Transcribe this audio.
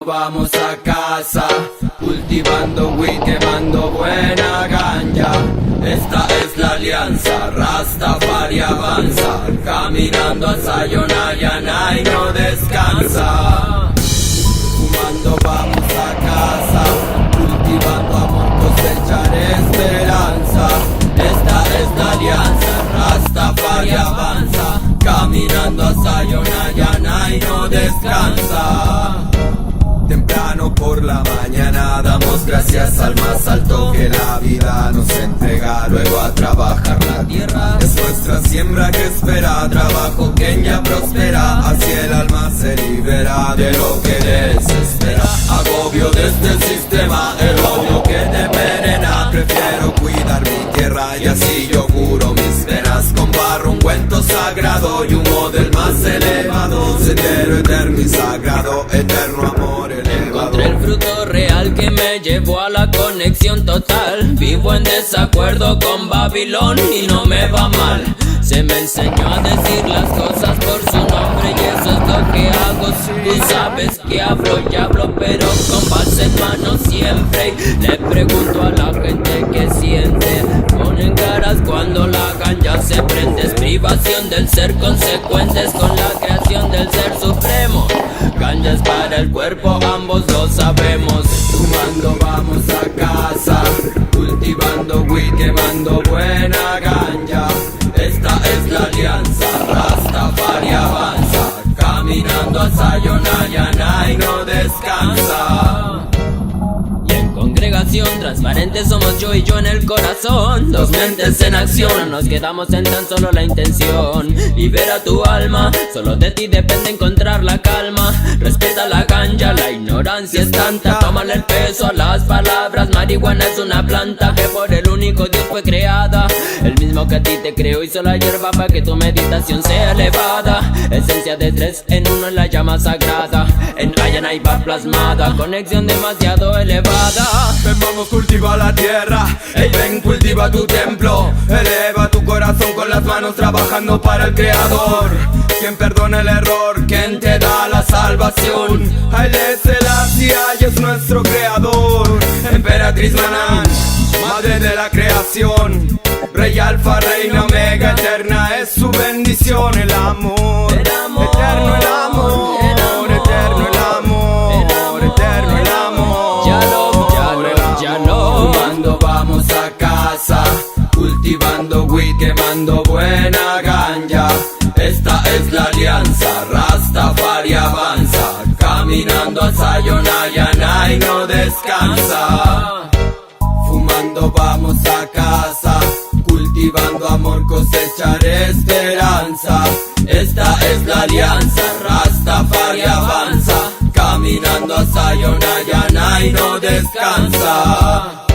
Vamos a casa, cultivando weed, quemando buena ganja. Esta es la alianza, Rastafari avanza, caminando a Sayonara y no descansa. Fumando vamos a casa, cultivando amor, cosechar esperanza. Esta es la alianza, Rastafari avanza, caminando a Sayonara y no descansa. Temprano por la mañana damos gracias al más alto que la vida nos entrega. Luego a trabajar la tierra, es nuestra siembra que espera. Trabajo que ya prospera, así el alma se libera de lo que desespera. Agobio de este sistema, el odio que te envenena. Prefiero cuidar mi tierra y así yo curo mis venas. Con barro ungüento sagrado y humo del más elevado. Sendero eterno y sagrado, eterno amor. Encontré el fruto real que me llevó a la conexión total. Vivo en desacuerdo con Babilón y no me va mal. Se me enseñó a decir las cosas por su nombre y eso es lo que hago. Tú sabes que hablo y hablo, pero con paz en mano siempre. Le pregunto a la gente que siente. Ponen caras cuando la ganja se prende. Es privación del ser, consecuentes con la creación del ser supremo. Ganja es para el cuerpo, ambos lo sabemos. Fumando vamos a casa, cultivando weed, quemando buena ganja. Esta es la alianza, Rastafari avanza, caminando a Sayonara y no descansa. Y en congregación transparente somos yo y yo en el corazón. Dos mentes en acción, no nos quedamos en tan solo la intención. Libera tu alma, solo de ti depende encontrar la calma. Respeta la ganja, la ignorancia es tanta. Tómale el peso a las palabras. Marihuana es una planta que por el único Dios fue creada. El mismo que a ti te creó hizo la hierba para que tu meditación sea elevada. Esencia de tres en uno en la llama sagrada. En Ayana va plasmada, conexión demasiado elevada. Ven, vamos, cultiva la tierra. Ey, ven, cultiva tu templo. Eleva tu corazón con las manos trabajando para el creador. Quien perdona el error, quien te da la salvación. Haile Selassie es nuestro creador. Emperatriz Manan, madre de la creación. Rey Alfa, reina omega, eterna es su bendición. El amor, eterno el amor, eterno el amor, eterno el amor. Ya lo. Fumando vamos a casa, cultivando weed, quemando buena ganja. Esta es la alianza, Rastafari avanza, caminando a Sayonara y no descansa. Fumando vamos a casa, cultivando amor, cosechar esperanza. Esta es la alianza, Rastafari avanza, caminando a Sayonara y no descansa.